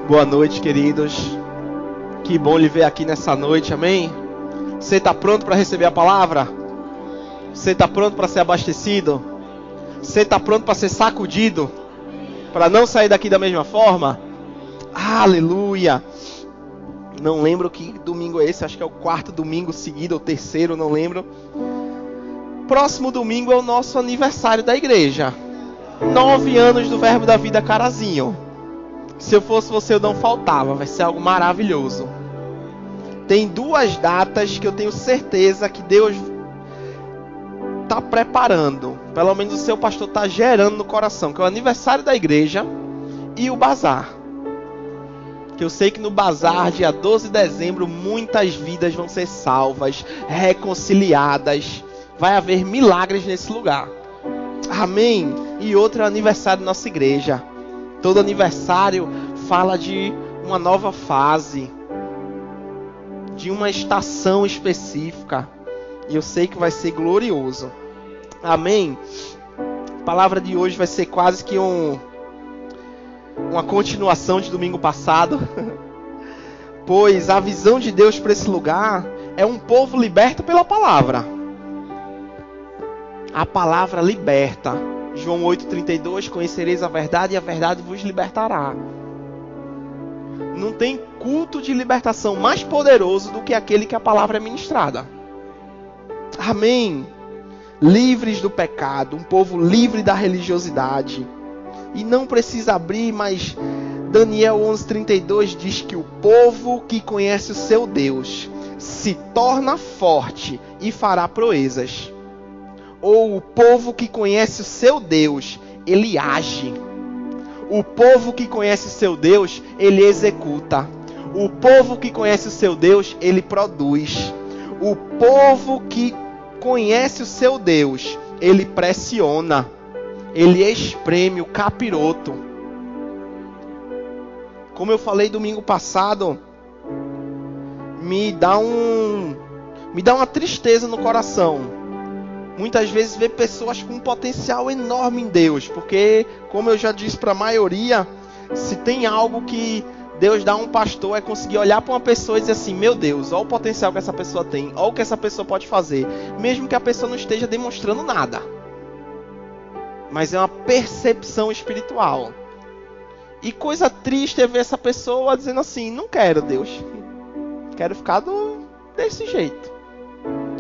Boa noite, queridos. Que bom lhe ver aqui nessa noite, amém? Você está pronto para receber a palavra? Você está pronto para ser abastecido? Você está pronto para ser sacudido? Para não sair daqui da mesma forma? Aleluia! Não lembro que domingo é esse, acho que é o 4º domingo seguido, ou 3º, não lembro. Próximo domingo é o nosso aniversário da igreja. 9 anos do Verbo da Vida Carazinho. Se eu fosse você, eu não faltava. Vai ser algo maravilhoso. Tem 2 datas que eu tenho certeza que Deus está preparando. Pelo menos o seu pastor está gerando no coração. Que é o aniversário da igreja e o bazar. Que eu sei que no bazar, dia 12 de dezembro, muitas vidas vão ser salvas, reconciliadas. Vai haver milagres nesse lugar. Amém? E outro é o aniversário da nossa igreja. Todo aniversário fala de uma nova fase, de uma estação específica. E eu sei que vai ser glorioso. Amém? A palavra de hoje vai ser quase que uma continuação de domingo passado. Pois a visão de Deus para esse lugar é um povo liberto pela palavra. A palavra liberta. João 8,32, conhecereis a verdade e a verdade vos libertará. Não tem culto de libertação mais poderoso do que aquele que a palavra é ministrada. Amém. Livres do pecado, um povo livre da religiosidade. E não precisa abrir, mas Daniel 11,32 diz que o povo que conhece o seu Deus se torna forte e fará proezas. Ou o povo que conhece o seu Deus, ele age. O povo que conhece o seu Deus, ele executa. O povo que conhece o seu Deus, ele produz. O povo que conhece o seu Deus, ele pressiona. Ele espreme o capiroto. Como eu falei domingo passado, me dá uma tristeza no coração. Muitas vezes ver pessoas com um potencial enorme em Deus. Porque, como eu já disse para a maioria, se tem algo que Deus dá a um pastor é conseguir olhar para uma pessoa e dizer assim: meu Deus, olha o potencial que essa pessoa tem, olha o que essa pessoa pode fazer. Mesmo que a pessoa não esteja demonstrando nada. Mas é uma percepção espiritual. E coisa triste é ver essa pessoa dizendo assim: não quero Deus. Quero ficar desse jeito.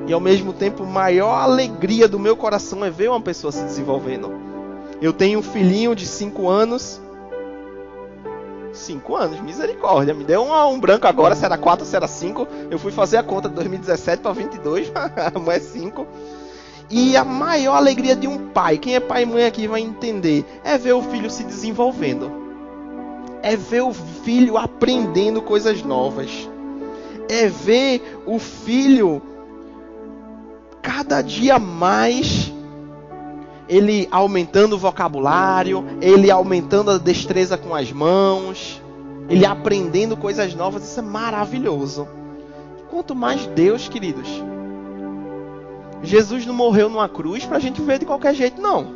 E ao mesmo tempo, a maior alegria do meu coração é ver uma pessoa se desenvolvendo. Eu tenho um filhinho de 5 anos. 5 anos, misericórdia. Me deu um branco agora, se era 4 ou se era 5. Eu fui fazer a conta de 2017 para 22, mas é 5. E a maior alegria de um pai, quem é pai e mãe aqui vai entender, é ver o filho se desenvolvendo. É ver o filho aprendendo coisas novas. É ver o filho cada dia mais ele aumentando o vocabulário, ele aumentando a destreza com as mãos, ele aprendendo coisas novas. Isso é maravilhoso. Quanto mais Deus, queridos. Jesus não morreu numa cruz pra gente ver de qualquer jeito, não.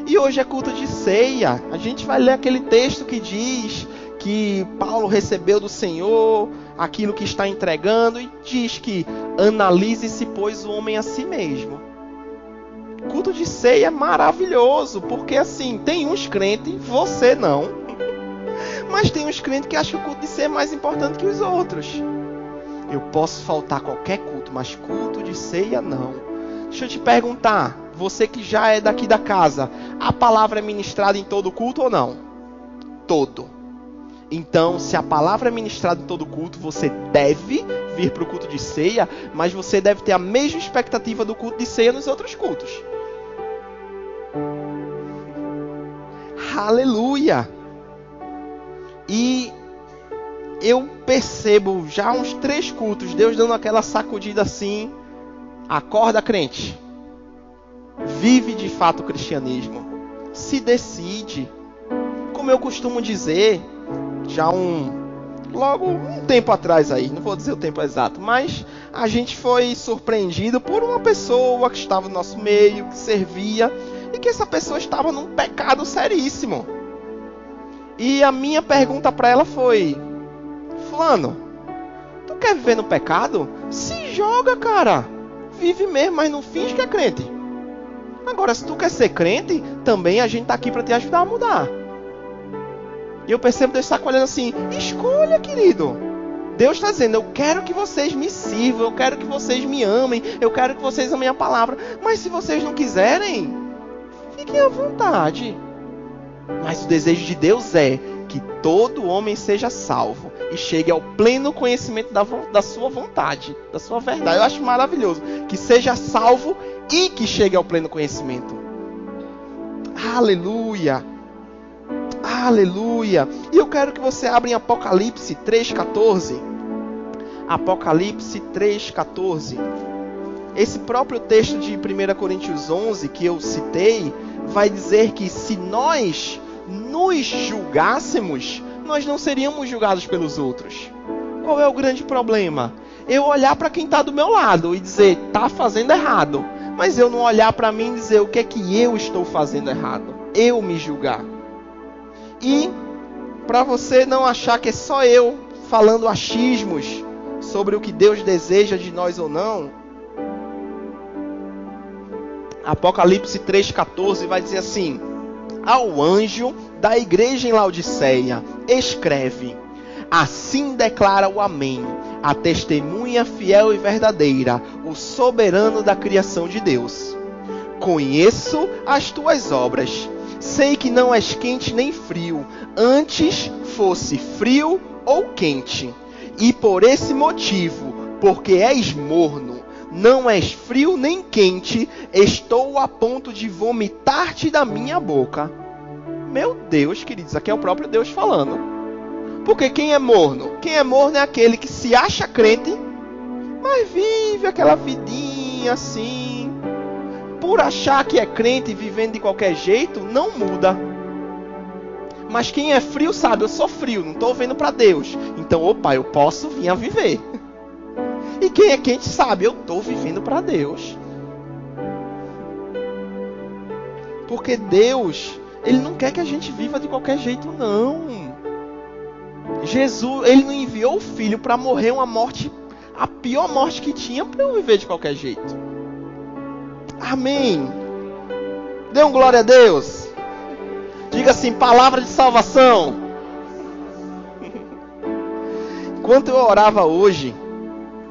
E hoje é culto de ceia. A gente vai ler aquele texto que diz que Paulo recebeu do Senhor aquilo que está entregando e diz que analise-se, pois, o homem a si mesmo. Culto de ceia é maravilhoso, porque assim, tem uns crentes, você não, mas tem uns crentes que acham que o culto de ceia é mais importante que os outros. Eu posso faltar qualquer culto, mas culto de ceia não. Deixa eu te perguntar, você que já é daqui da casa, a palavra é ministrada em todo culto ou não? Todo. Então, se a palavra é ministrada em todo culto, você deve vir para o culto de ceia, mas você deve ter a mesma expectativa do culto de ceia nos outros cultos. Aleluia! E eu percebo já uns 3 cultos, Deus dando aquela sacudida assim: acorda, crente. Vive de fato o cristianismo. Se decide. Como eu costumo dizer, já logo um tempo atrás aí, não vou dizer o tempo exato, mas a gente foi surpreendido por uma pessoa que estava no nosso meio, que servia, e que essa pessoa estava num pecado seríssimo. E a minha pergunta para ela foi: fulano, tu quer viver no pecado? Se joga, cara. Vive mesmo, mas não finge que é crente. Agora, se tu quer ser crente, também a gente tá aqui para te ajudar a mudar. E eu percebo Deus estar olhando assim: escolha, querido. Deus está dizendo: eu quero que vocês me sirvam, eu quero que vocês me amem, eu quero que vocês amem a palavra. Mas se vocês não quiserem, fiquem à vontade. Mas o desejo de Deus é que todo homem seja salvo e chegue ao pleno conhecimento da sua vontade, da sua verdade. Eu acho maravilhoso que seja salvo e que chegue ao pleno conhecimento. Aleluia! Aleluia! E eu quero que você abra em Apocalipse 3,14. Apocalipse 3,14. Esse próprio texto de 1 Coríntios 11 que eu citei vai dizer que se nós nos julgássemos, nós não seríamos julgados pelos outros. Qual é o grande problema? Eu olhar para quem está do meu lado e dizer: está fazendo errado. Mas eu não olhar para mim e dizer o que é que eu estou fazendo errado. Eu me julgar. E para você não achar que é só eu falando achismos sobre o que Deus deseja de nós ou não, Apocalipse 3,14 vai dizer assim: ao anjo da igreja em Laodiceia, escreve: assim declara o Amém, a testemunha fiel e verdadeira, o soberano da criação de Deus. Conheço as tuas obras, sei que não és quente nem frio, antes fosse frio ou quente. E por esse motivo, porque és morno, não és frio nem quente, estou a ponto de vomitar-te da minha boca. Meu Deus, queridos, aqui é o próprio Deus falando. Porque quem é morno? Quem é morno é aquele que se acha crente, mas vive aquela vidinha assim. Por achar que é crente e vivendo de qualquer jeito, não muda. Mas quem é frio sabe: eu sou frio, não estou vendo para Deus. Então, opa, eu posso vir a viver. E quem é quente sabe: eu estou vivendo para Deus. Porque Deus, Ele não quer que a gente viva de qualquer jeito, não. Jesus, Ele não enviou o Filho para morrer uma morte, a pior morte que tinha, para eu viver de qualquer jeito. Amém. Dê um glória a Deus. Diga assim: palavra de salvação. Enquanto eu orava hoje,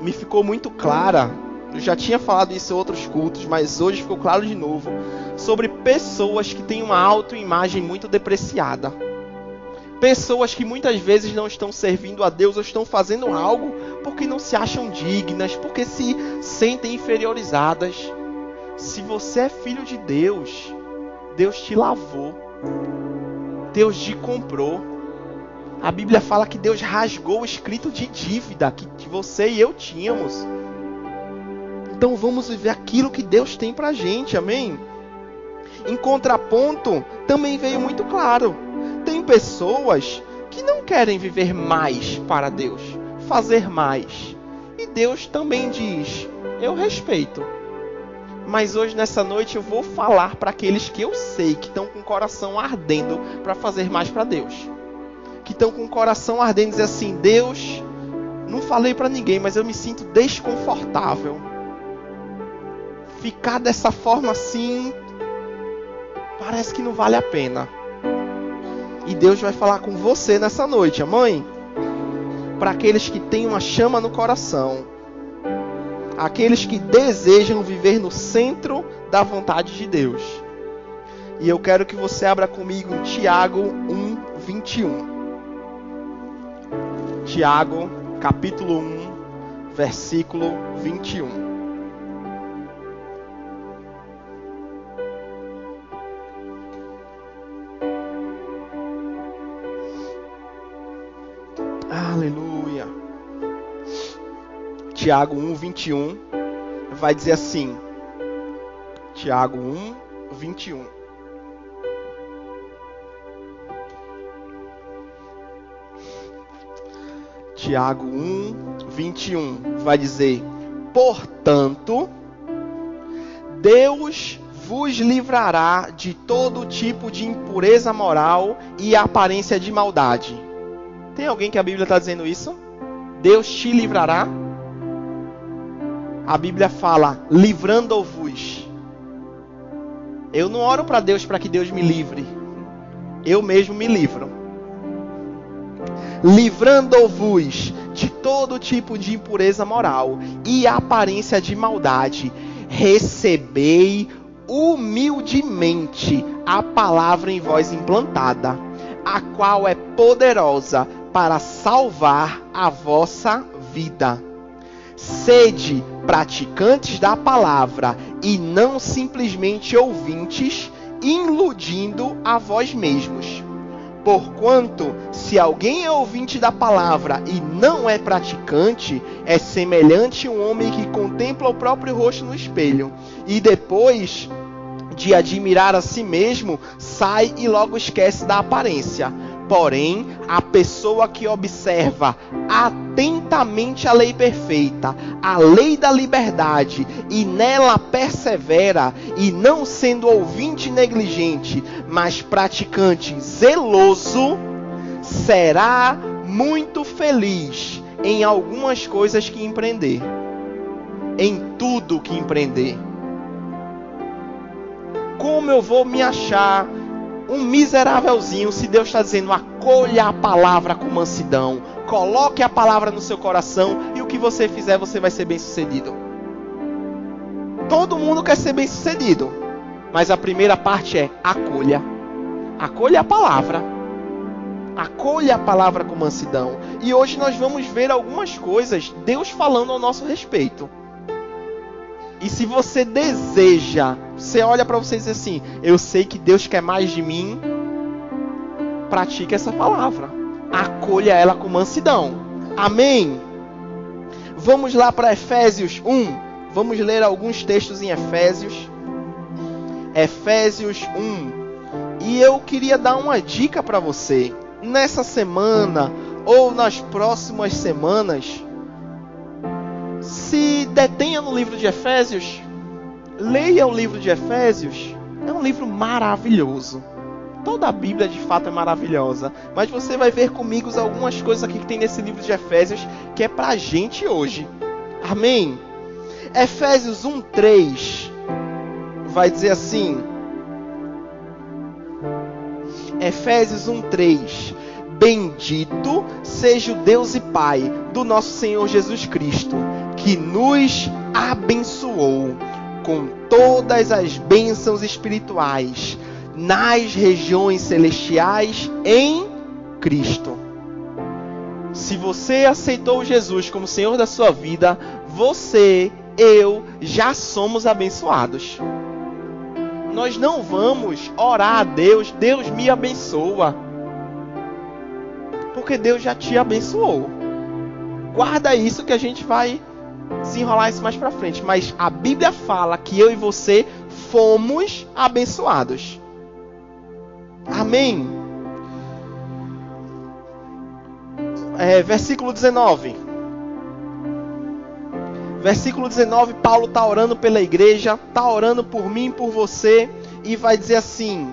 me ficou muito clara, eu já tinha falado isso em outros cultos, mas hoje ficou claro de novo, sobre pessoas que têm uma autoimagem muito depreciada. Pessoas que muitas vezes não estão servindo a Deus ou estão fazendo algo porque não se acham dignas, porque se sentem inferiorizadas. Se você é filho de Deus, Deus te lavou, Deus te comprou. A Bíblia fala que Deus rasgou o escrito de dívida que você e eu tínhamos. Então vamos viver aquilo que Deus tem pra gente, amém? Em contraponto, também veio muito claro: tem pessoas que não querem viver mais para Deus, fazer mais. E Deus também diz: eu respeito. Mas hoje, nessa noite, eu vou falar para aqueles que eu sei que estão com o coração ardendo para fazer mais para Deus. Que estão com o coração ardendo e dizer assim: Deus, não falei para ninguém, mas eu me sinto desconfortável. Ficar dessa forma assim, parece que não vale a pena. E Deus vai falar com você nessa noite, amém? Para aqueles que têm uma chama no coração. Aqueles que desejam viver no centro da vontade de Deus. E eu quero que você abra comigo em Tiago 1:21. Tiago, capítulo 1, versículo 21. Aleluia. Tiago 1:21 vai dizer assim. Tiago 1:21. Tiago 1:21 vai dizer: portanto, Deus vos livrará de todo tipo de impureza moral e aparência de maldade. Tem alguém que a Bíblia está dizendo isso? Deus te livrará? A Bíblia fala, livrando-vos. Eu não oro para Deus para que Deus me livre. Eu mesmo me livro. Livrando-vos de todo tipo de impureza moral e aparência de maldade, recebei humildemente a palavra em vós implantada, a qual é poderosa para salvar a vossa vida. Sede praticantes da palavra e não simplesmente ouvintes, iludindo a vós mesmos. Porquanto, se alguém é ouvinte da palavra e não é praticante, é semelhante a um homem que contempla o próprio rosto no espelho, e depois de admirar a si mesmo, sai e logo esquece da aparência. Porém, a pessoa que observa atentamente a lei perfeita, a lei da liberdade, e nela persevera, e não sendo ouvinte negligente, mas praticante zeloso, será muito feliz em algumas coisas que empreender, em tudo que empreender. Como eu vou me achar um miserávelzinho se Deus está dizendo, acolha a palavra com mansidão, coloque a palavra no seu coração e o que você fizer você vai ser bem sucedido. Todo mundo quer ser bem sucedido, mas a primeira parte é acolha. Acolha a palavra. Acolha a palavra com mansidão. E hoje nós vamos ver algumas coisas Deus falando ao nosso respeito. E se você deseja, você olha para você e diz assim, eu sei que Deus quer mais de mim, pratique essa palavra. Acolha ela com mansidão. Amém? Vamos lá para Efésios 1. Vamos ler alguns textos em Efésios. Efésios 1. E eu queria dar uma dica para você. Nessa semana ou nas próximas semanas, se detenha no livro de Efésios, leia o livro de Efésios. É um livro maravilhoso. Toda a Bíblia de fato é maravilhosa, mas você vai ver comigo algumas coisas aqui que tem nesse livro de Efésios que é pra gente hoje. Amém? Efésios 1:3 vai dizer assim. Efésios 1:3. Bendito seja o Deus e Pai do nosso Senhor Jesus Cristo, que nos abençoou com todas as bênçãos espirituais nas regiões celestiais em Cristo. Se você aceitou Jesus como Senhor da sua vida, você, eu, já somos abençoados. Nós não vamos orar a Deus, Deus me abençoa, porque Deus já te abençoou. Guarda isso que a gente vai desenrolar isso mais pra frente. Mas a Bíblia fala que eu e você fomos abençoados. Amém? Versículo 19. Versículo 19, Paulo está orando pela igreja, está orando por mim e por você, e vai dizer assim,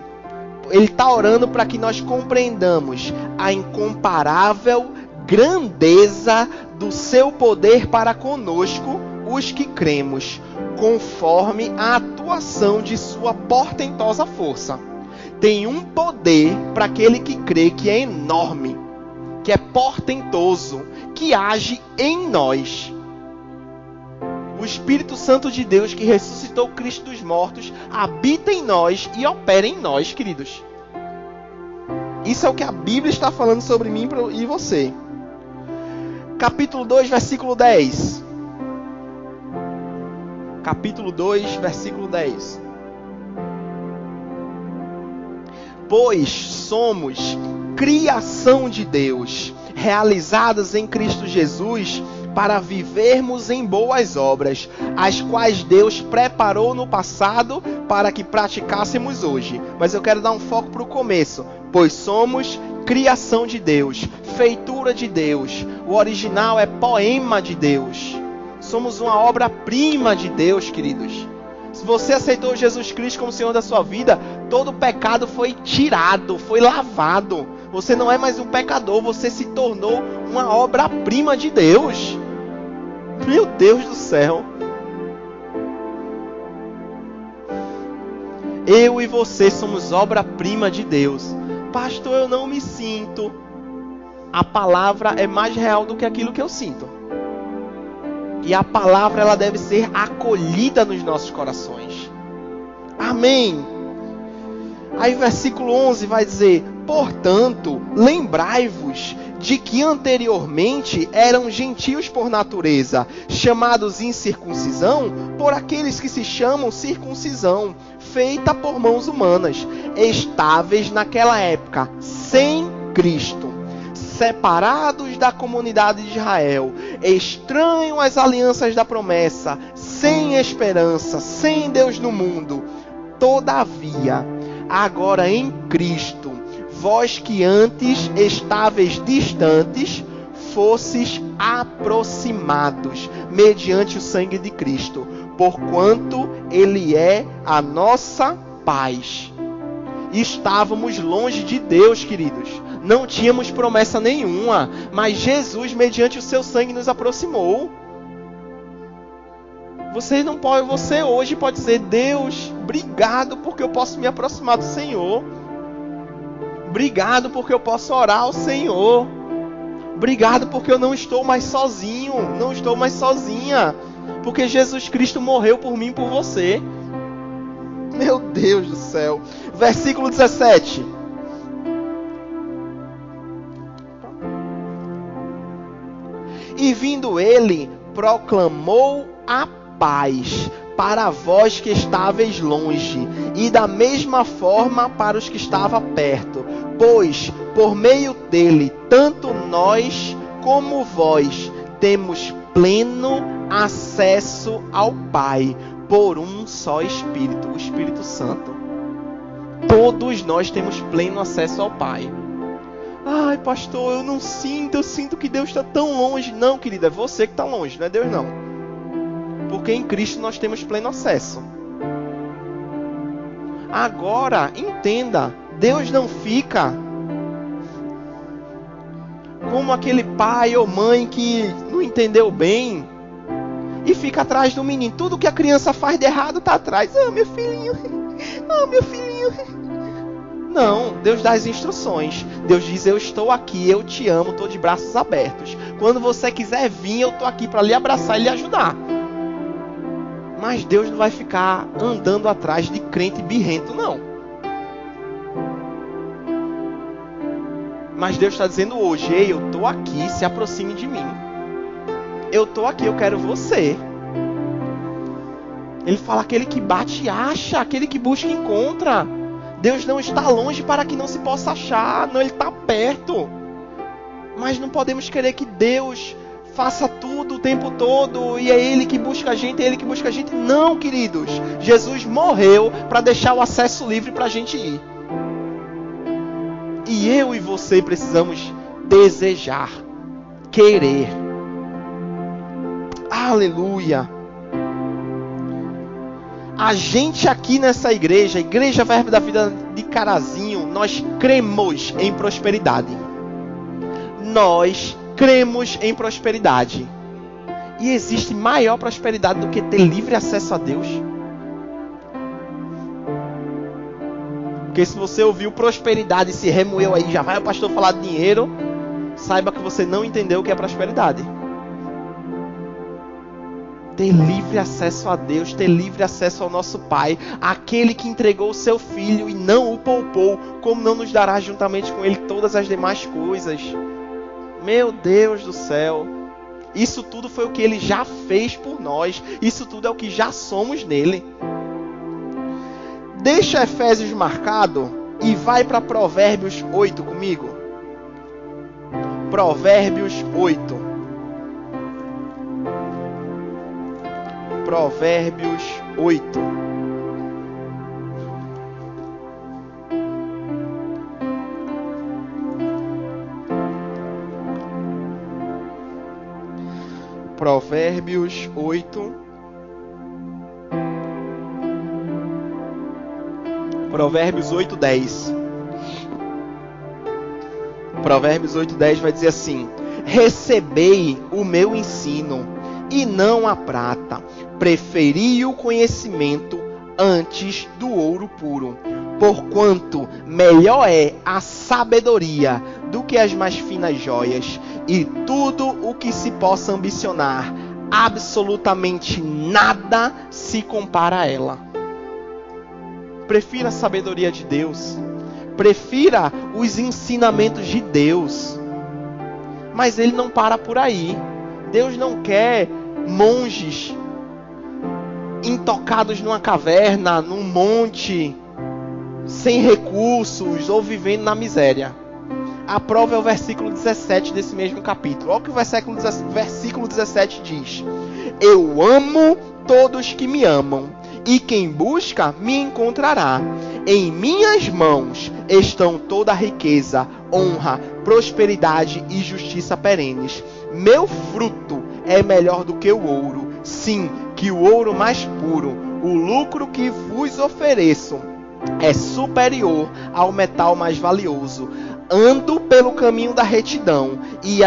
ele está orando para que nós compreendamos a incomparável grandeza do seu poder para conosco, os que cremos, conforme a atuação de sua portentosa força. Tem um poder para aquele que crê que é enorme, que é portentoso, que age em nós. O Espírito Santo de Deus que ressuscitou Cristo dos mortos habita em nós e opera em nós, queridos. Isso é o que a Bíblia está falando sobre mim e você. Capítulo 2, versículo 10. Capítulo 2, versículo 10. Pois somos criação de Deus, realizadas em Cristo Jesus, para vivermos em boas obras, as quais Deus preparou no passado para que praticássemos hoje. Mas eu quero dar um foco para o começo. Pois somos criação de Deus, feitura de Deus. O original é poema de Deus. Somos uma obra-prima de Deus, queridos. Se você aceitou Jesus Cristo como Senhor da sua vida, todo o pecado foi tirado, foi lavado. Você não é mais um pecador, você se tornou uma obra-prima de Deus. Meu Deus do céu. Eu e você somos obra-prima de Deus. Pastor, eu não me sinto. A palavra é mais real do que aquilo que eu sinto. E a palavra ela deve ser acolhida nos nossos corações. Amém. Aí versículo 11 vai dizer: portanto, lembrai-vos de que anteriormente eram gentios por natureza, chamados incircuncisão por aqueles que se chamam circuncisão, feita por mãos humanas, estáveis naquela época, sem Cristo, separados da comunidade de Israel, estranhos às alianças da promessa, sem esperança, sem Deus no mundo. Todavia, agora em Cristo, vós que antes estáveis distantes, fosses aproximados mediante o sangue de Cristo, porquanto Ele é a nossa paz. Estávamos longe de Deus, queridos. Não tínhamos promessa nenhuma, mas Jesus, mediante o seu sangue, nos aproximou. Você hoje pode dizer: Deus, obrigado porque eu posso me aproximar do Senhor. Obrigado porque eu posso orar ao Senhor. Obrigado porque eu não estou mais sozinho, não estou mais sozinha, porque Jesus Cristo morreu por mim e por você. Meu Deus do céu. Versículo 17. E vindo ele, proclamou a paz para vós que estáveis longe, e da mesma forma para os que estavam perto. Pois, por meio dele, tanto nós como vós temos pleno acesso ao Pai, por um só Espírito, o Espírito Santo. Todos nós temos pleno acesso ao Pai. Ai, pastor, eu sinto que Deus está tão longe. Não, querido, é você que está longe, não é Deus não. Porque em Cristo nós temos pleno acesso. Agora, entenda, Deus não fica como aquele pai ou mãe que não entendeu bem e fica atrás do menino. Tudo que a criança faz de errado está atrás. Ah, meu filhinho. Ah, meu filhinho. Não, Deus dá as instruções. Deus diz: eu estou aqui, eu te amo, estou de braços abertos. Quando você quiser vir, eu estou aqui para lhe abraçar e lhe ajudar. Mas Deus não vai ficar andando atrás de crente birrento, não. Mas Deus está dizendo hoje: ei, eu estou aqui, se aproxime de mim. Eu estou aqui, eu quero você. Ele fala: aquele que bate, acha. Aquele que busca, encontra. Deus não está longe para que não se possa achar. Não, Ele está perto. Mas não podemos querer que Deus faça tudo o tempo todo e é Ele que busca a gente, é Ele que busca a gente. Não, queridos. Jesus morreu para deixar o acesso livre para a gente ir. E eu e você precisamos desejar, querer. Aleluia. A gente aqui nessa igreja, Igreja Verbo da Vida de Carazinho, nós cremos em prosperidade. Nós cremos em prosperidade. E existe maior prosperidade do que ter livre acesso a Deus? Porque se você ouviu prosperidade e se remoeu aí, já vai o pastor falar de dinheiro, saiba que você não entendeu o que é prosperidade. Ter livre acesso a Deus, ter livre acesso ao nosso Pai, aquele que entregou o seu Filho e não o poupou, como não nos dará juntamente com Ele todas as demais coisas? Meu Deus do céu, isso tudo foi o que Ele já fez por nós, isso tudo é o que já somos nele. Deixa Efésios marcado e vai para Provérbios 8 comigo. Provérbios 8. Provérbios 8. Provérbios 8. Provérbios 8:10. Provérbios 8:10 vai dizer assim: recebei o meu ensino, e não a prata. Preferi o conhecimento antes do ouro puro. Porquanto melhor é a sabedoria do que as mais finas joias, e tudo o que se possa ambicionar, absolutamente nada se compara a ela. Prefira a sabedoria de Deus. Prefira os ensinamentos de Deus. Mas Ele não para por aí. Deus não quer monges intocados numa caverna, num monte, sem recursos ou vivendo na miséria. A prova é o versículo 17 desse mesmo capítulo. Olha o que o versículo 17 diz: eu amo todos que me amam, e quem busca me encontrará. Em minhas mãos estão toda a riqueza, honra, prosperidade e justiça perenes. Meu fruto é melhor do que o ouro, sim, que o ouro mais puro. O lucro que vos ofereço é superior ao metal mais valioso. Ando pelo caminho da retidão e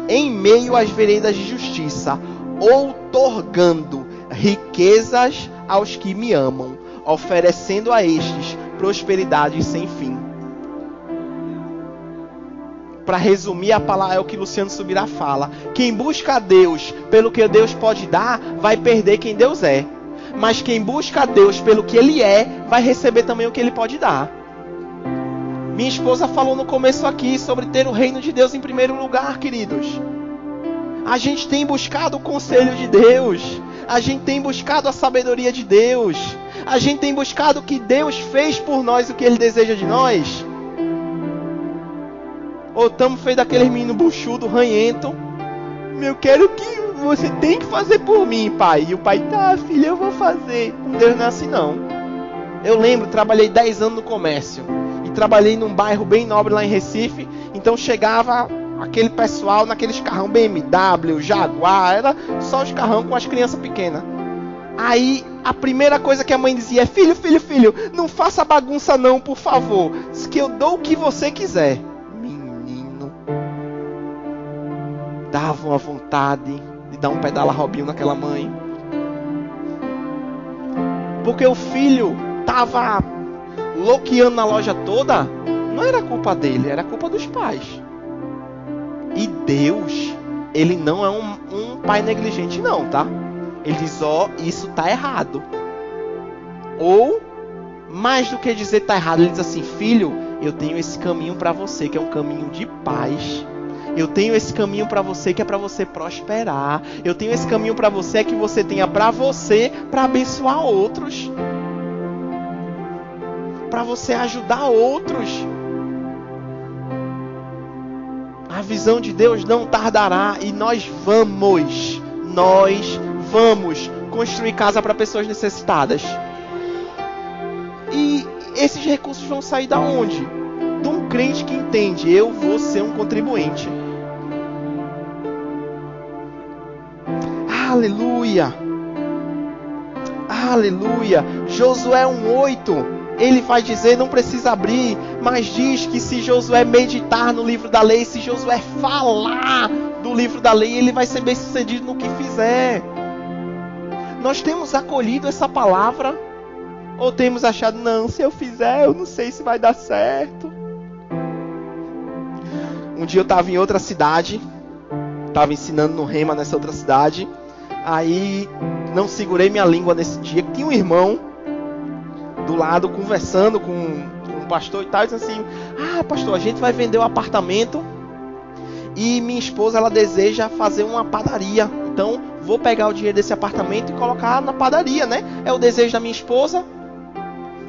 em meio às veredas de justiça, outorgando riquezas aos que me amam, oferecendo a estes prosperidade sem fim. Para resumir, a palavra é o que Luciano Subirá fala: quem busca a Deus pelo que Deus pode dar, vai perder quem Deus é. Mas quem busca a Deus pelo que Ele é, vai receber também o que Ele pode dar. Minha esposa falou no começo aqui sobre ter o reino de Deus em primeiro lugar, queridos. A gente tem buscado o conselho de Deus. A gente tem buscado a sabedoria de Deus. A gente tem buscado o que Deus fez por nós, o que Ele deseja de nós. Ou estamos feitos daqueles meninos buchudo, ranhento. Eu quero que você tem que fazer por mim, pai. E o pai, tá, filho, eu vou fazer. Com Deus não é assim, não. Eu lembro, trabalhei 10 anos no comércio. E trabalhei num bairro bem nobre lá em Recife. Então chegava aquele pessoal naqueles carrão BMW, Jaguar. Era só os carrão com as crianças pequenas. Aí a primeira coisa que a mãe dizia é: filho, filho, filho, não faça bagunça não, por favor. Diz que eu dou o que você quiser. Menino, dava uma vontade de dar um pedala Robinho naquela mãe. Porque o filho tava loqueando na loja toda. Não era culpa dele, era culpa dos pais. E Deus, Ele não é um pai negligente não, tá? Ele diz: ó, isso tá errado. Ou, mais do que dizer tá errado, Ele diz assim: filho, eu tenho esse caminho para você, que é um caminho de paz. Eu tenho esse caminho para você, que é para você prosperar. Eu tenho esse caminho para você, que você tenha para você, para abençoar outros. Para você ajudar outros. A visão de Deus não tardará, e nós vamos construir casa para pessoas necessitadas. E esses recursos vão sair da onde? De um crente que entende: eu vou ser um contribuinte. Aleluia! Aleluia! Josué 1:8, ele vai dizer, não precisa abrir, mas diz que se Josué meditar no livro da lei, se Josué falar do livro da lei, ele vai ser bem sucedido no que fizer. Nós temos acolhido essa palavra? Ou temos achado: não, se eu fizer, eu não sei se vai dar certo? Um dia eu estava em outra cidade, estava ensinando no Rema nessa outra cidade. Aí não segurei minha língua nesse dia. Tinha um irmão do lado conversando com um pastor e tal, disse assim: ah, pastor, a gente vai vender o apartamento e minha esposa, ela deseja fazer uma padaria. Então vou pegar o dinheiro desse apartamento e colocar na padaria, né? É o desejo da minha esposa.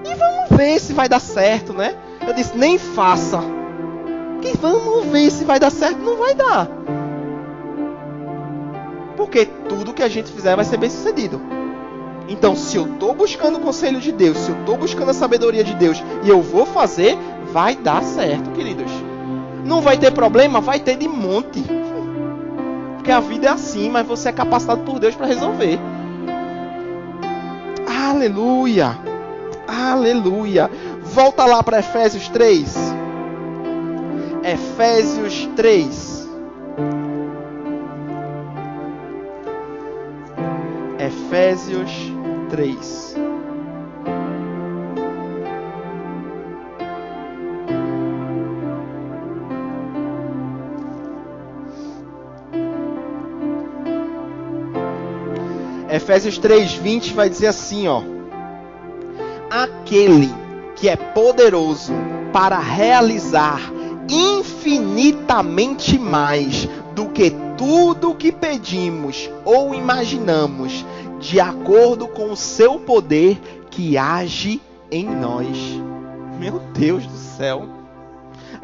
E vamos ver se vai dar certo, né? Eu disse: nem faça. E vamos ver se vai dar certo. Não vai dar. Porque tudo que a gente fizer vai ser bem sucedido. Então, se eu estou buscando o conselho de Deus, se eu estou buscando a sabedoria de Deus, e eu vou fazer, vai dar certo, queridos. Não vai ter problema? Vai ter de monte. Porque a vida é assim, mas você é capacitado por Deus para resolver. Aleluia! Aleluia. Volta lá para Efésios 3. Efésios 3. Efésios 3. Efésios 3:20 vai dizer assim, ó: aquele que é poderoso para realizar infinitamente mais do que tudo o que pedimos ou imaginamos, de acordo com o seu poder que age em nós. Meu Deus do céu.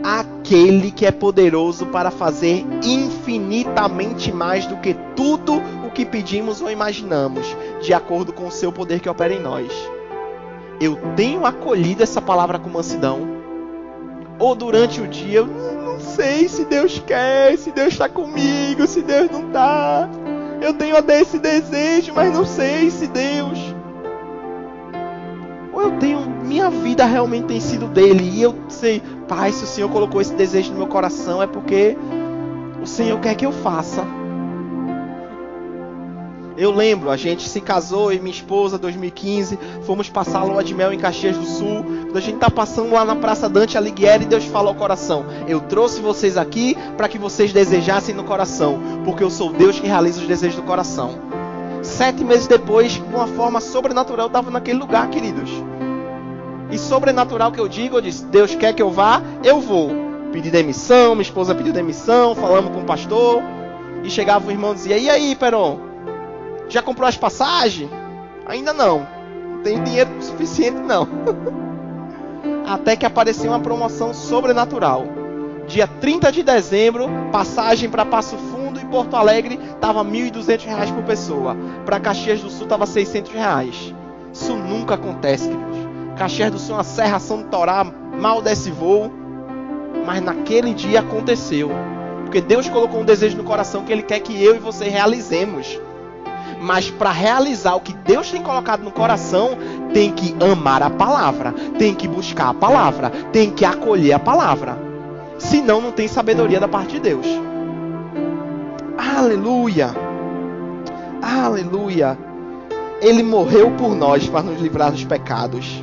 Aquele que é poderoso para fazer infinitamente mais do que tudo o que pedimos ou imaginamos, de acordo com o seu poder que opera em nós. Eu tenho acolhido essa palavra com mansidão? Ou durante o dia eu não sei se Deus quer, se Deus está comigo, se Deus não está. Eu tenho até esse desejo, mas não sei se Deus. Ou eu tenho, minha vida realmente tem sido dele, e eu sei, Pai, se o Senhor colocou esse desejo no meu coração, é porque o Senhor quer que eu faça. Eu lembro, a gente se casou, eu e minha esposa, em 2015, fomos passar a lua de mel em Caxias do Sul. Quando a gente está passando lá na Praça Dante Alighieri, Deus falou ao coração: eu trouxe vocês aqui para que vocês desejassem no coração, porque eu sou Deus que realiza os desejos do coração. 7 meses depois, de uma forma sobrenatural, eu estava naquele lugar, queridos. E sobrenatural que eu digo, eu disse: Deus quer que eu vá, eu vou. Pedi demissão, minha esposa pediu demissão, falamos com o pastor. E chegava o irmão e dizia: e aí, Peron? Já comprou as passagens? Ainda não. Não tenho dinheiro suficiente, não. Até que apareceu uma promoção sobrenatural. Dia 30 de dezembro, passagem para Passo Fundo e Porto Alegre estava R$ 1.200 por pessoa. Para Caxias do Sul estava R$ 600. Isso nunca acontece, queridos. Caxias do Sul é uma serração do Torá, mal desce voo. Mas naquele dia aconteceu. Porque Deus colocou um desejo no coração que Ele quer que eu e você realizemos. Mas para realizar o que Deus tem colocado no coração, tem que amar a palavra, tem que buscar a palavra, tem que acolher a palavra. Senão não tem sabedoria da parte de Deus. Aleluia! Aleluia! Ele morreu por nós para nos livrar dos pecados.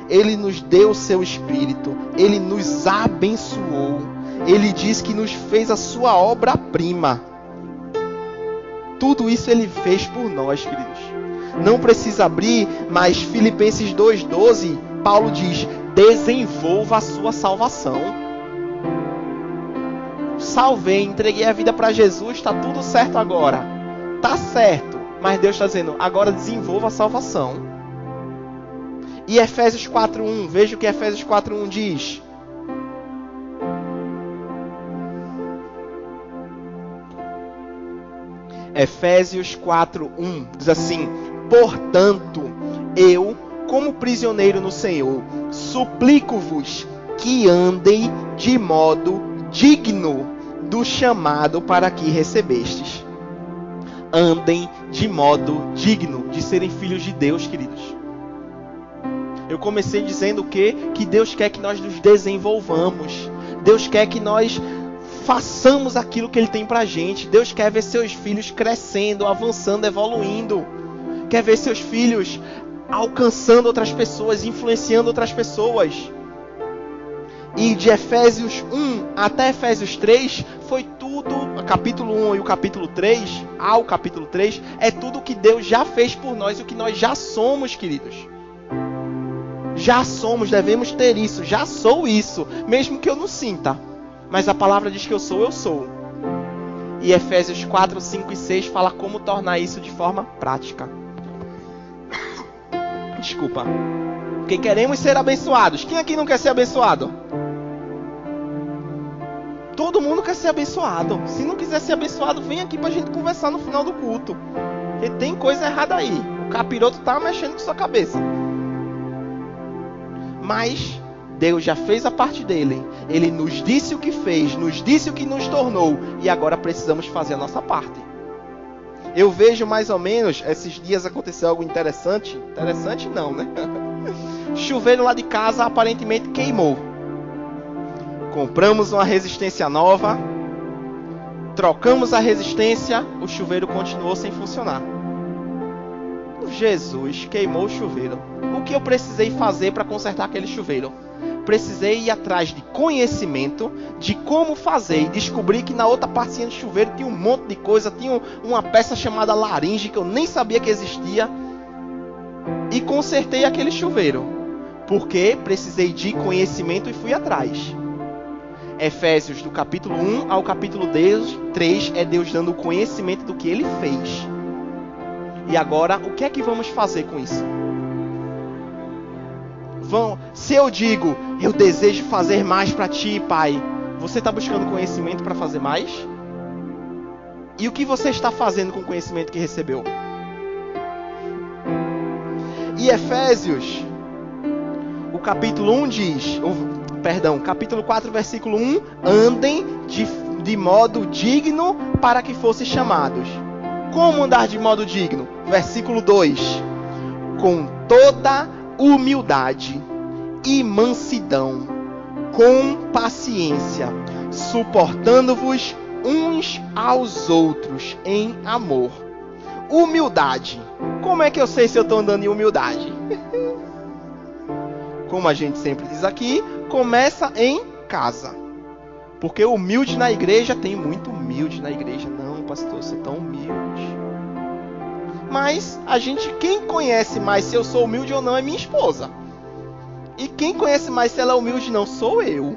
Ele nos deu o seu Espírito. Ele nos abençoou. Ele diz que nos fez a sua obra-prima. Tudo isso Ele fez por nós, queridos. Não precisa abrir, mas Filipenses 2:12, Paulo diz: desenvolva a sua salvação. Salvei, entreguei a vida para Jesus, está tudo certo agora. Está certo, mas Deus está dizendo: agora desenvolva a salvação. E Efésios 4:1, veja o que Efésios 4:1 diz. Efésios 4:1 diz assim: portanto, eu, como prisioneiro no Senhor, suplico-vos que andem de modo digno do chamado para que recebestes. Andem de modo digno de serem filhos de Deus, queridos. Eu comecei dizendo o quê? Que Deus quer que nós nos desenvolvamos. Deus quer que nós façamos aquilo que Ele tem pra gente. Deus quer ver seus filhos crescendo, avançando, evoluindo. Quer ver seus filhos alcançando outras pessoas, influenciando outras pessoas. E de Efésios 1 até Efésios 3, foi tudo, o capítulo 1 e o capítulo 3, ao capítulo 3, é tudo o que Deus já fez por nós, o que nós já somos, queridos. Já somos, devemos ter isso, já sou isso, mesmo que eu não sinta. Mas a palavra diz que eu sou. E Efésios 4, 5 e 6 fala como tornar isso de forma prática. Desculpa. Porque queremos ser abençoados. Quem aqui não quer ser abençoado? Todo mundo quer ser abençoado. Se não quiser ser abençoado, vem aqui pra gente conversar no final do culto. Porque tem coisa errada aí. O capiroto tá mexendo com sua cabeça. Mas Deus já fez a parte dele. Ele nos disse o que fez, nos disse o que nos tornou. E agora precisamos fazer a nossa parte. Eu vejo mais ou menos, esses dias aconteceu algo interessante. Interessante não, né? Chuveiro lá de casa aparentemente queimou. Compramos uma resistência nova. Trocamos a resistência. O chuveiro continuou sem funcionar. Jesus, queimou o chuveiro. O que eu precisei fazer para consertar aquele chuveiro? Precisei ir atrás de conhecimento de como fazer e descobri que na outra partezinha do chuveiro tinha um monte de coisa, tinha uma peça chamada laringe que eu nem sabia que existia e consertei aquele chuveiro, porque precisei de conhecimento e fui atrás. Efésios do capítulo 1 ao capítulo 3 é Deus dando o conhecimento do que Ele fez. E agora, o que é que vamos fazer com isso? Se eu digo, eu desejo fazer mais para ti, Pai, você está buscando conhecimento para fazer mais? E o que você está fazendo com o conhecimento que recebeu? E Efésios, o capítulo 1 diz, capítulo 4, versículo 1, andem de modo digno para que fossem chamados. Como andar de modo digno? Versículo 2, com toda humildade e mansidão, com paciência, suportando-vos uns aos outros em amor. Humildade. Como é que eu sei se eu estou andando em humildade? Como a gente sempre diz aqui, começa em casa. Porque humilde na igreja, tem muito humilde na igreja. Não, pastor, eu sou tão humilde. Mas quem conhece mais se eu sou humilde ou não é minha esposa. E quem conhece mais se ela é humilde não sou eu.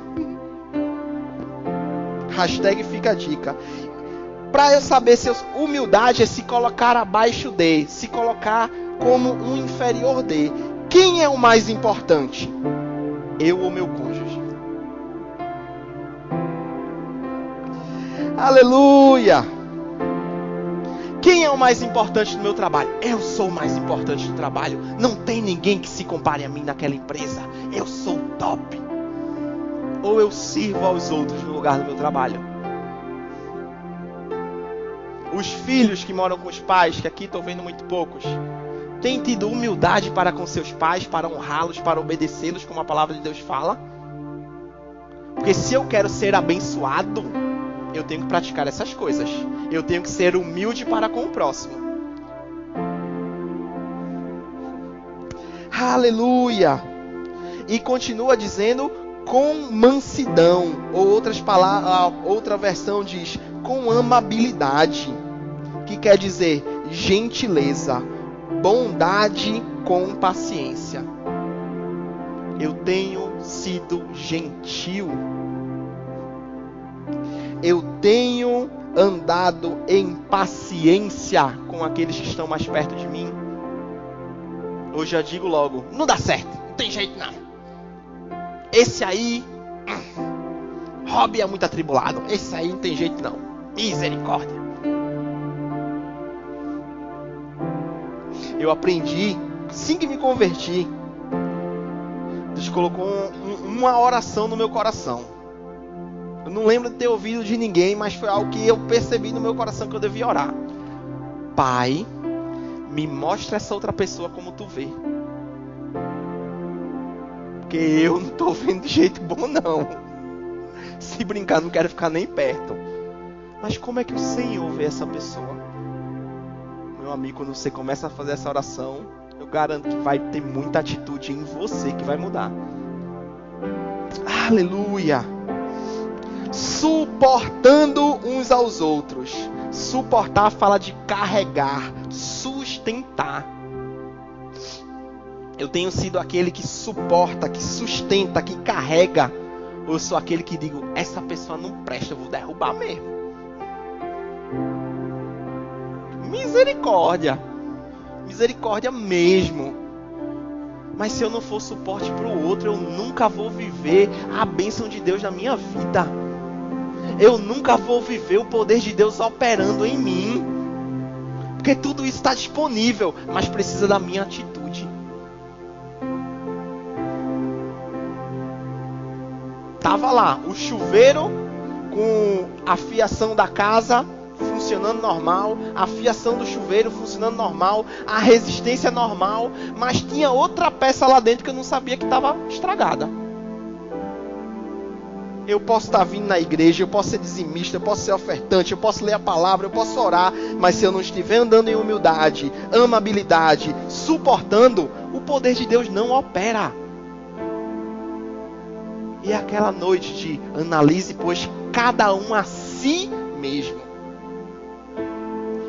Hashtag fica a dica. Para eu saber se humildade é se colocar abaixo de, se colocar como um inferior de. Quem é o mais importante? Eu ou meu cônjuge? Aleluia! Quem é o mais importante no meu trabalho? Eu sou o mais importante do trabalho. Não tem ninguém que se compare a mim naquela empresa. Eu sou o top. Ou eu sirvo aos outros no lugar do meu trabalho? Os filhos que moram com os pais, que aqui estou vendo muito poucos, têm tido humildade para com seus pais, para honrá-los, para obedecê-los, como a palavra de Deus fala? Porque se eu quero ser abençoado, eu tenho que praticar essas coisas. Eu tenho que ser humilde para com o próximo. Aleluia! E continua dizendo com mansidão. Ou outras palavras, outra versão diz com amabilidade. Que quer dizer gentileza, bondade com paciência. Eu tenho sido gentil. Eu tenho andado em paciência com aqueles que estão mais perto de mim. Hoje já digo logo, não dá certo, não tem jeito não. Esse aí, Rob é muito atribulado, esse aí não tem jeito não. Misericórdia. Eu aprendi, assim que me converti, Deus colocou uma oração no meu coração. Eu não lembro de ter ouvido de ninguém, mas foi algo que eu percebi no meu coração que eu devia orar. Pai, me mostra essa outra pessoa como tu vê. Porque eu não estou vendo de jeito bom não. Se brincar, não quero ficar nem perto. Mas como é que o Senhor vê essa pessoa? Meu amigo, quando você começa a fazer essa oração, eu garanto que vai ter muita atitude em você que vai mudar. Aleluia! Suportando uns aos outros. Suportar fala de carregar, sustentar. Eu tenho sido aquele que suporta, que sustenta, que carrega. Ou eu sou aquele que digo, essa pessoa não presta, eu vou derrubar mesmo. Misericórdia. Misericórdia mesmo. Mas se eu não for suporte para o outro, eu nunca vou viver a bênção de Deus na minha vida. Eu nunca vou viver o poder de Deus operando em mim. Porque tudo isso está disponível, mas precisa da minha atitude. Tava lá, o chuveiro com a fiação da casa funcionando normal, a fiação do chuveiro funcionando normal, a resistência normal, mas tinha outra peça lá dentro que eu não sabia que estava estragada. Eu posso estar vindo na igreja, eu posso ser dizimista, eu posso ser ofertante, eu posso ler a palavra, eu posso orar, mas se eu não estiver andando em humildade, amabilidade, suportando, o poder de Deus não opera. E é aquela noite de analise, pois, cada um a si mesmo.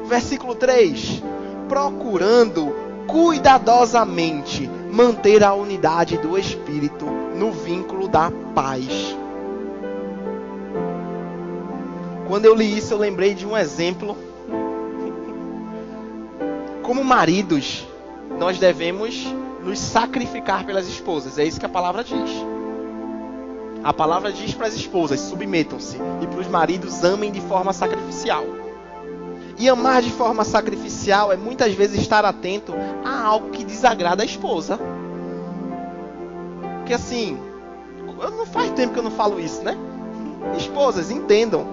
Versículo 3. Procurando cuidadosamente manter a unidade do Espírito no vínculo da paz. Quando eu li isso, eu lembrei de um exemplo. Como maridos, nós devemos nos sacrificar pelas esposas. É isso que a palavra diz. A palavra diz para as esposas, submetam-se. E para os maridos, amem de forma sacrificial. E amar de forma sacrificial é muitas vezes estar atento a algo que desagrada a esposa. Porque assim, não faz tempo que eu não falo isso, né? Esposas, entendam.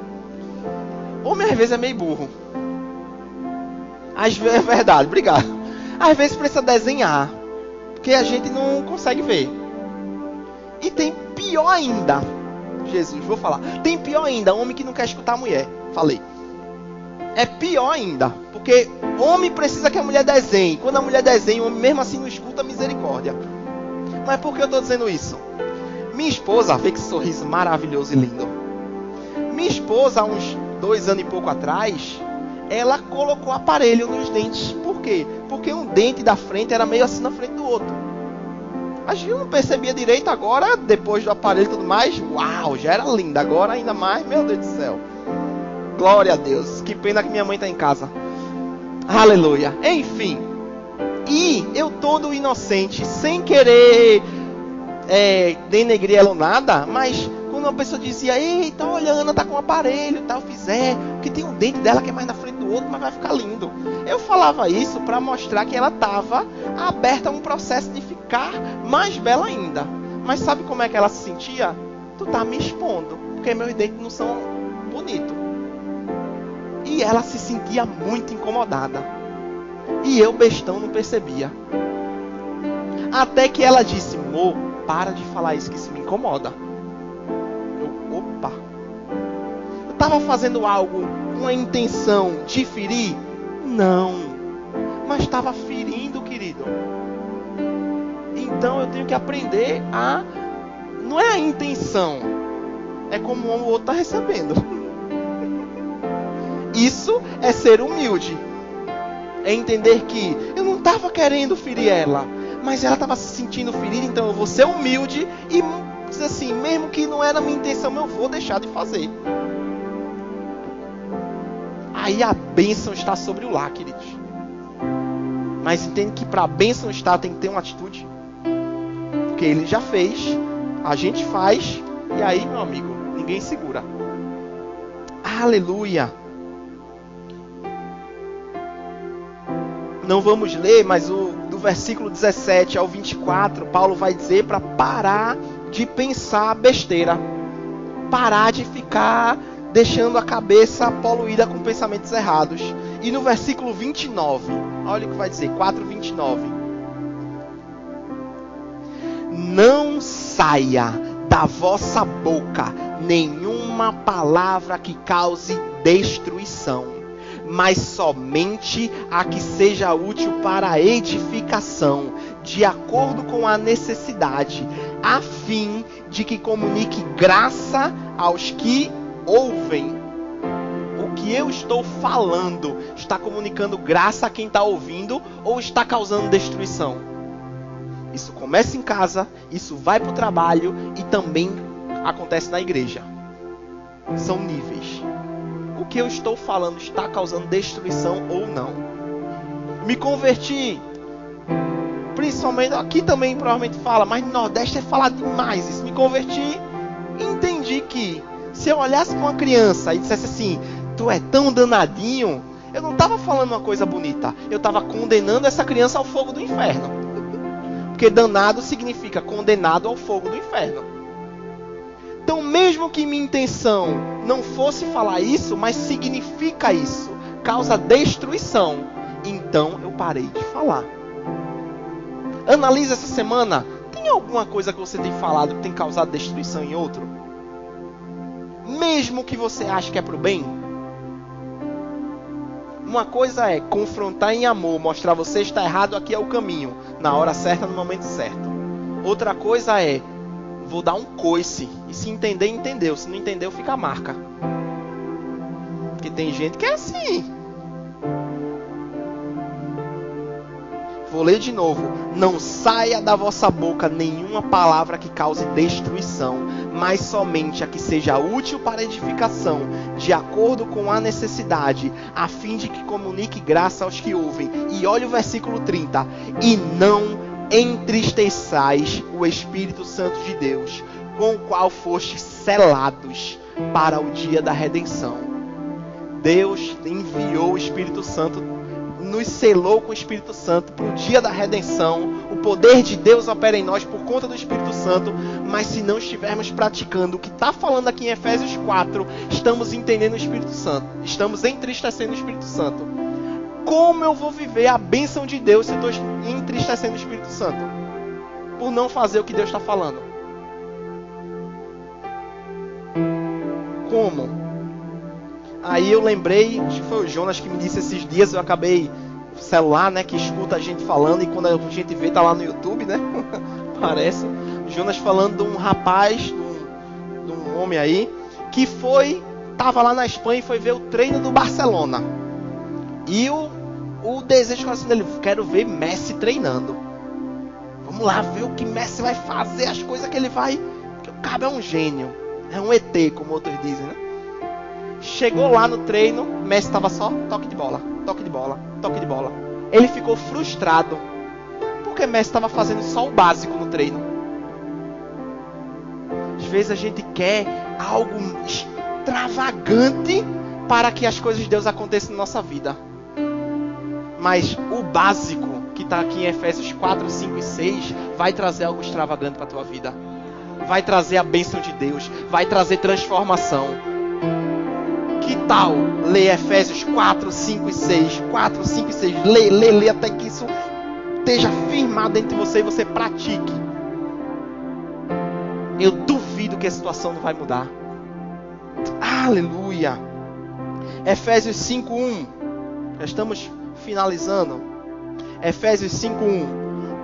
Homem às vezes é meio burro. Às vezes é verdade, obrigado. Às vezes precisa desenhar, porque a gente não consegue ver. E tem pior ainda, Jesus, vou falar. Tem pior ainda, homem que não quer escutar a mulher. Falei. É pior ainda, porque homem precisa que a mulher desenhe. Quando a mulher desenha, o homem mesmo assim não escuta, misericórdia. Mas por que eu estou dizendo isso? Minha esposa, vê que sorriso maravilhoso e lindo. Minha esposa, há uns 2 anos e pouco atrás, ela colocou aparelho nos dentes. Por quê? Porque um dente da frente era meio assim na frente do outro. A gente não percebia direito. Agora, depois do aparelho e tudo mais, uau, já era linda. Agora ainda mais, meu Deus do céu. Glória a Deus. Que pena que minha mãe está em casa. Aleluia. Enfim. E eu todo inocente, sem querer denegrir ela ou nada, mas quando uma pessoa dizia, eita, olha, a Ana tá com um aparelho e tal, porque tem um dente dela que é mais na frente do outro, mas vai ficar lindo. Eu falava isso para mostrar que ela estava aberta a um processo de ficar mais bela ainda. Mas sabe como é que ela se sentia? Tu tá me expondo, porque meus dentes não são bonitos. E ela se sentia muito incomodada. E eu, bestão, não percebia. Até que ela disse, Mô, para de falar isso, que isso me incomoda. Opa! Eu estava fazendo algo com a intenção de ferir? Não. Mas estava ferindo, querido. Então eu tenho que aprender a... Não é a intenção. É como o outro está recebendo. Isso é ser humilde. É entender que eu não estava querendo ferir ela, mas ela estava se sentindo ferida, então eu vou ser humilde e dizer assim, mesmo que não era a minha intenção, eu vou deixar de fazer. Aí a bênção está sobre o lar, queridos. Mas entende que para a bênção estar tem que ter uma atitude. Porque ele já fez, a gente faz, e aí, meu amigo, ninguém segura. Aleluia. Não vamos ler, mas do versículo 17 ao 24, Paulo vai dizer para parar de pensar besteira. Parar de ficar deixando a cabeça poluída com pensamentos errados. E no versículo 29, olha o que vai dizer, 4:29. Não saia da vossa boca nenhuma palavra que cause destruição, mas somente a que seja útil para a edificação, de acordo com a necessidade, a fim de que comunique graça aos que ouvem. O que eu estou falando está comunicando graça a quem está ouvindo ou está causando destruição? Isso começa em casa, isso vai para o trabalho e também acontece na igreja. São níveis. O que eu estou falando está causando destruição ou não? Me converti. Principalmente aqui também provavelmente fala, mas no Nordeste é falar demais isso. Me converti e entendi que se eu olhasse para uma criança e dissesse assim, tu é tão danadinho, eu não estava falando uma coisa bonita, eu estava condenando essa criança ao fogo do inferno. Porque danado significa condenado ao fogo do inferno. Então mesmo que minha intenção não fosse falar isso, mas significa isso. causa destruição. Então eu parei de falar. Analise essa semana. Tem alguma coisa que você tem falado que tem causado destruição em outro? Mesmo que você ache que é pro bem? Uma coisa é confrontar em amor, mostrar você está errado, aqui é o caminho, na hora certa, no momento certo. Outra coisa é, vou dar um coice, e se entender, entendeu, se não entendeu, fica a marca. Porque tem gente que é assim. Vou ler de novo. Não saia da vossa boca nenhuma palavra que cause destruição, mas somente a que seja útil para edificação, de acordo com a necessidade, a fim de que comunique graça aos que ouvem. E olha o versículo 30. E não entristeçais o Espírito Santo de Deus, com o qual fostes selados para o dia da redenção. Deus enviou o Espírito Santo, nos selou com o Espírito Santo para o dia da redenção. O poder de Deus opera em nós por conta do Espírito Santo. Mas se não estivermos praticando o que está falando aqui em Efésios 4, estamos entendendo o Espírito Santo, estamos entristecendo o Espírito Santo. Como eu vou viver a bênção de Deus se eu estou entristecendo o Espírito Santo? Por não fazer o que Deus está falando. Como? Aí eu lembrei, acho que foi o Jonas que me disse esses dias, eu acabei, celular, né, que escuta a gente falando, e quando a gente vê, tá lá no YouTube, né, parece, Jonas falando de um rapaz, de um homem aí, que tava lá na Espanha e foi ver o treino do Barcelona, e o desejo do coração dele, quero ver Messi treinando, vamos lá ver o que Messi vai fazer, as coisas que ele vai, porque o cara é um gênio, é um ET, como outros dizem, né. Chegou lá no treino, Messi estava só toque de bola, toque de bola, toque de bola. Ele ficou frustrado, porque Messi estava fazendo só o básico no treino. Às vezes a gente quer algo extravagante para que as coisas de Deus aconteçam na nossa vida. Mas o básico, que está aqui em Efésios 4, 5 e 6, vai trazer algo extravagante para a tua vida. Vai trazer a bênção de Deus, vai trazer transformação. Que tal ler Efésios 4, 5 e 6? 4, 5 e 6. Lê até que isso esteja firmado dentro de você e você pratique. Eu duvido que a situação não vai mudar. Aleluia. Efésios 5, 1. Já estamos finalizando. Efésios 5, 1.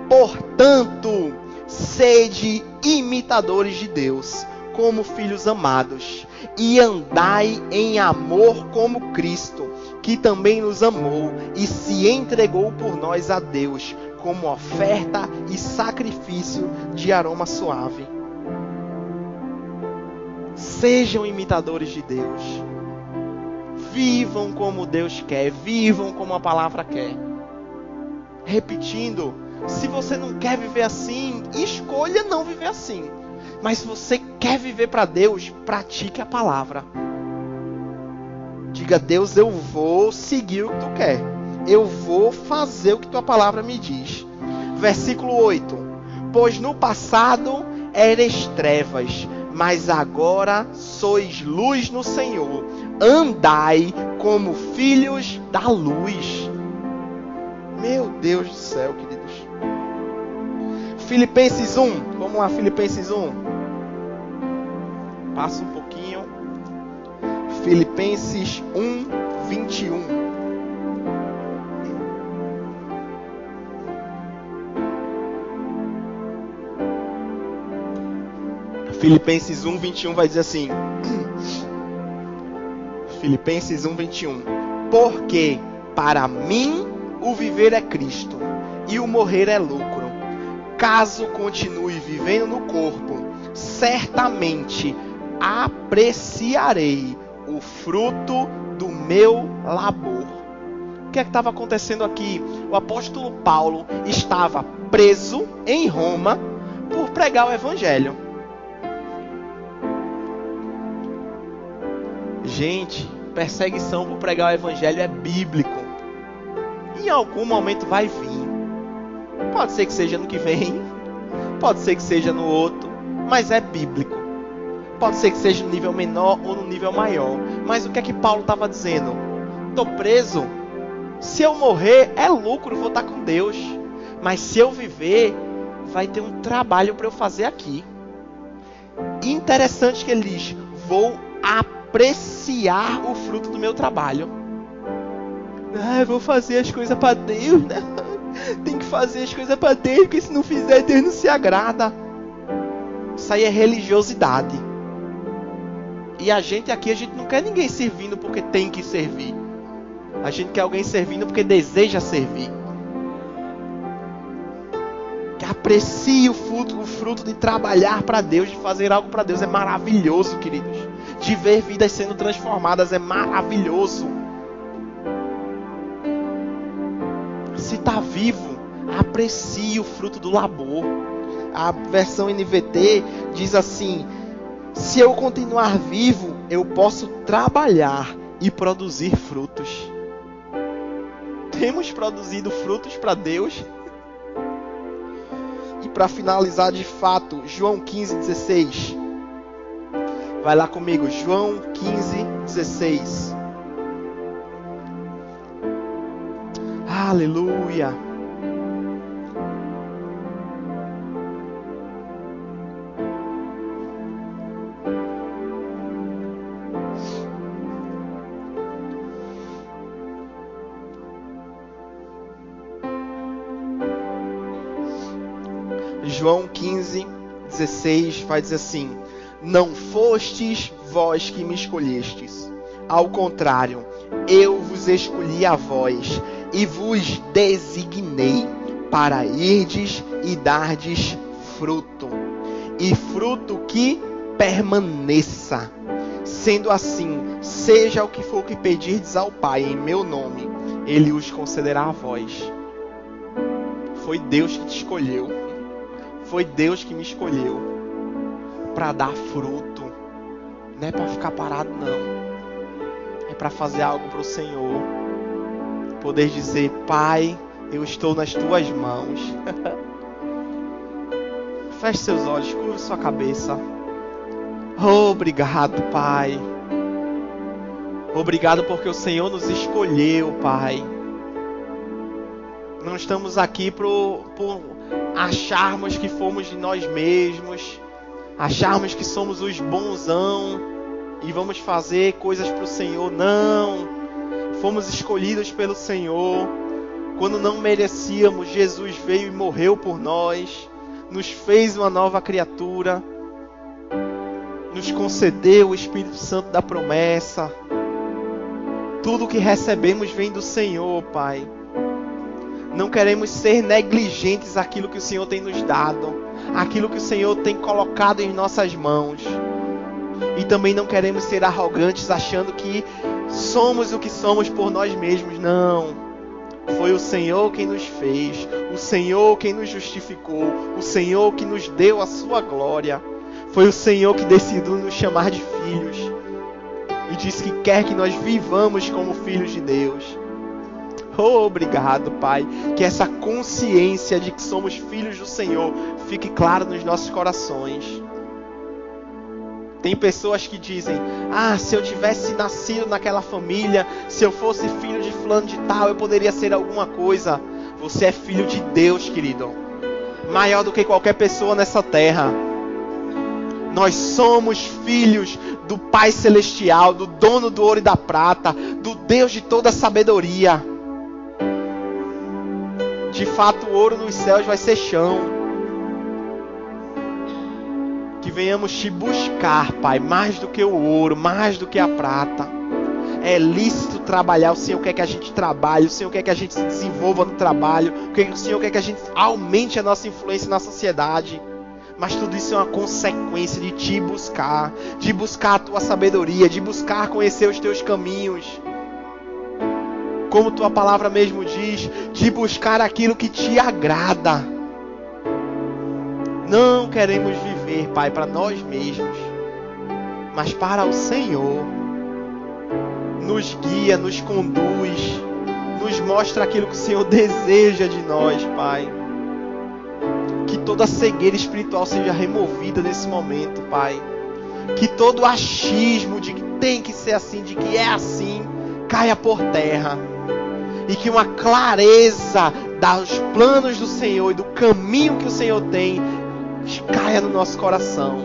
Portanto, sede imitadores de Deus, como filhos amados, e andai em amor como Cristo, que também nos amou e se entregou por nós a Deus, como oferta e sacrifício de aroma suave. Sejam imitadores de Deus. Vivam como Deus quer, vivam como a palavra quer. Repetindo, se você não quer viver assim, escolha não viver assim. Mas se você quer viver para Deus, pratique a palavra. Diga: Deus, eu vou seguir o que tu quer. Eu vou fazer o que tua palavra me diz. Versículo 8. Pois no passado eres trevas, mas agora sois luz no Senhor. Andai como filhos da luz. Meu Deus do céu, queridos. Filipenses 1. Vamos lá, Filipenses 1. Passa um pouquinho. Filipenses 1, 21. Filipenses 1, 21 vai dizer assim. Filipenses 1, 21. Porque para mim o viver é Cristo e o morrer é lucro. Caso continue vivendo no corpo, certamente apreciarei o fruto do meu labor. O que é que estava acontecendo aqui? O apóstolo Paulo estava preso em Roma por pregar o evangelho. Gente, perseguição por pregar o evangelho é bíblico. Em algum momento vai vir. Pode ser que seja no que vem, pode ser que seja no outro, mas é bíblico. Pode ser que seja no nível menor ou no nível maior. Mas o que é que Paulo estava dizendo? Tô preso. Se eu morrer, é lucro, vou estar com Deus. Mas se eu viver, vai ter um trabalho para eu fazer aqui. Interessante que ele diz, vou apreciar o fruto do meu trabalho. Eu vou fazer as coisas para Deus, né? Tem que fazer as coisas para Deus, porque se não fizer, Deus não se agrada. Isso aí é religiosidade. E a gente não quer ninguém servindo porque tem que servir. A gente quer alguém servindo porque deseja servir. Que aprecie o fruto de trabalhar para Deus, de fazer algo para Deus. É maravilhoso, queridos. De ver vidas sendo transformadas é maravilhoso. Se está vivo, aprecie o fruto do labor. A versão NVT diz assim: se eu continuar vivo, eu posso trabalhar e produzir frutos. Temos produzido frutos para Deus? E para finalizar de fato, João 15:16. Vai lá comigo, João 15:16. Aleluia. João 15:16 vai dizer assim: não fostes vós que me escolhestes, ao contrário, eu vos escolhi a vós e vos designei para irdes e dardes fruto, e fruto que permaneça. Sendo assim, seja o que for que pedirdes ao Pai em meu nome, Ele os concederá a vós. Foi Deus que te escolheu. Foi Deus que me escolheu para dar fruto. Não é para ficar parado, não. É para fazer algo para o Senhor. Poder dizer: Pai, eu estou nas tuas mãos. Feche seus olhos, curva sua cabeça. Obrigado, Pai. Obrigado porque o Senhor nos escolheu, Pai. Não estamos aqui por acharmos que fomos de nós mesmos, acharmos que somos os bonzão e vamos fazer coisas para o Senhor. Não, fomos escolhidos pelo Senhor. Quando não merecíamos, Jesus veio e morreu por nós, nos fez uma nova criatura, nos concedeu o Espírito Santo da promessa. Tudo que recebemos vem do Senhor, Pai. Não queremos ser negligentes àquilo que o Senhor tem nos dado, aquilo que o Senhor tem colocado em nossas mãos. E também não queremos ser arrogantes achando que somos o que somos por nós mesmos. Não. Foi o Senhor quem nos fez, o Senhor quem nos justificou, o Senhor que nos deu a sua glória. Foi o Senhor que decidiu nos chamar de filhos e disse que quer que nós vivamos como filhos de Deus. Obrigado, Pai, que essa consciência de que somos filhos do Senhor fique clara nos nossos corações. Tem pessoas que dizem: se eu tivesse nascido naquela família, se eu fosse filho de fulano de tal, eu poderia ser alguma coisa. Você é filho de Deus, querido, maior do que qualquer pessoa nessa terra. Nós somos filhos do Pai Celestial, do dono do ouro e da prata, do Deus de toda sabedoria. De fato, o ouro nos céus vai ser chão. Que venhamos te buscar, Pai, mais do que o ouro, mais do que a prata. É lícito trabalhar, o Senhor quer que a gente trabalhe, o Senhor quer que a gente se desenvolva no trabalho, o Senhor quer que a gente aumente a nossa influência na sociedade. Mas tudo isso é uma consequência de te buscar, de buscar a tua sabedoria, de buscar conhecer os teus caminhos. Como tua palavra mesmo diz, de buscar aquilo que te agrada. Não queremos viver, Pai, para nós mesmos, mas para o Senhor. Nos guia, nos conduz, nos mostra aquilo que o Senhor deseja de nós, Pai. Que toda cegueira espiritual seja removida nesse momento, Pai. Que todo achismo de que tem que ser assim, de que é assim, caia por terra. E que uma clareza dos planos do Senhor e do caminho que o Senhor tem caia no nosso coração.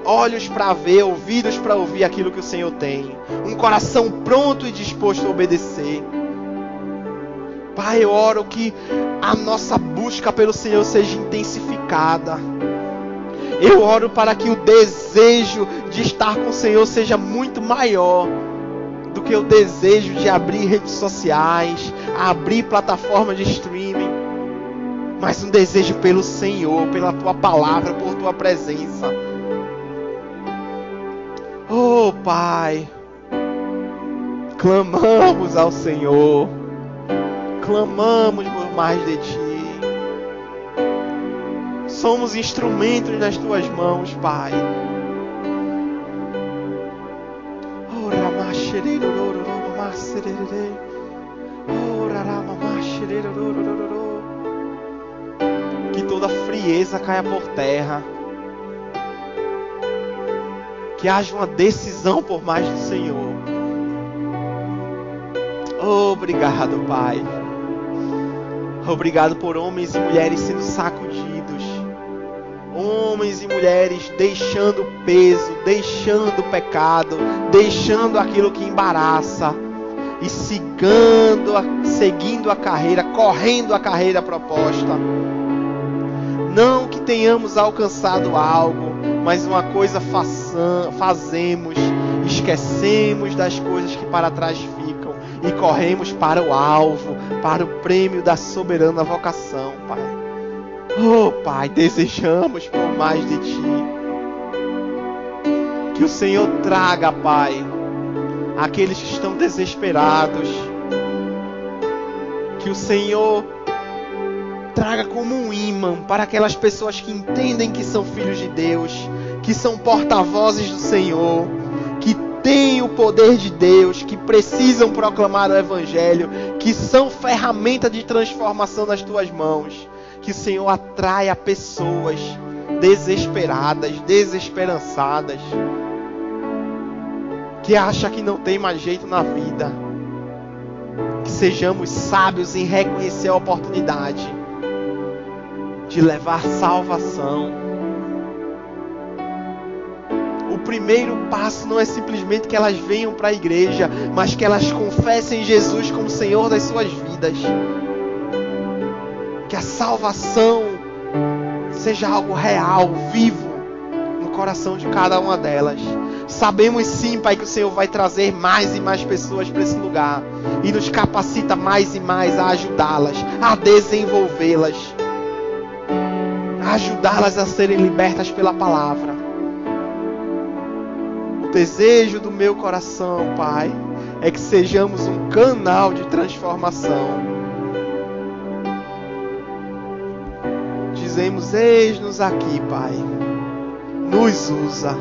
Olhos para ver, ouvidos para ouvir aquilo que o Senhor tem. Um coração pronto e disposto a obedecer. Pai, eu oro que a nossa busca pelo Senhor seja intensificada. Eu oro para que o desejo de estar com o Senhor seja muito maior do que o desejo de abrir redes sociais, abrir plataformas de streaming, mas um desejo pelo Senhor, pela Tua palavra, por Tua presença. Oh Pai, clamamos ao Senhor, clamamos por mais de Ti. Somos instrumentos nas Tuas mãos, Pai. Que toda frieza caia por terra. Que haja uma decisão por mais do Senhor. Obrigado, Pai. Obrigado por homens e mulheres sendo sacudidos. Homens e mulheres deixando o peso, deixando o pecado, deixando aquilo que embaraça e seguindo a carreira, correndo a carreira proposta. Não que tenhamos alcançado algo, mas uma coisa fazemos, esquecemos das coisas que para trás ficam e corremos para o alvo, para o prêmio da soberana vocação, Pai. Oh Pai, desejamos por mais de Ti. Que o Senhor traga, Pai, aqueles que estão desesperados. Que o Senhor traga como um imã para aquelas pessoas que entendem que são filhos de Deus, que são porta-vozes do Senhor, que têm o poder de Deus, que precisam proclamar o Evangelho, que são ferramenta de transformação nas Tuas mãos. Que o Senhor atraia pessoas desesperadas, desesperançadas, que acham que não tem mais jeito na vida. Que sejamos sábios em reconhecer a oportunidade de levar salvação. O primeiro passo não é simplesmente que elas venham para a igreja, mas que elas confessem Jesus como Senhor das suas vidas. Que a salvação seja algo real, vivo, no coração de cada uma delas. Sabemos sim, Pai, que o Senhor vai trazer mais e mais pessoas para esse lugar. E nos capacita mais e mais a ajudá-las, a desenvolvê-las. A ajudá-las a serem libertas pela palavra. O desejo do meu coração, Pai, é que sejamos um canal de transformação. Dizemos, eis-nos aqui, Pai. Nos usa.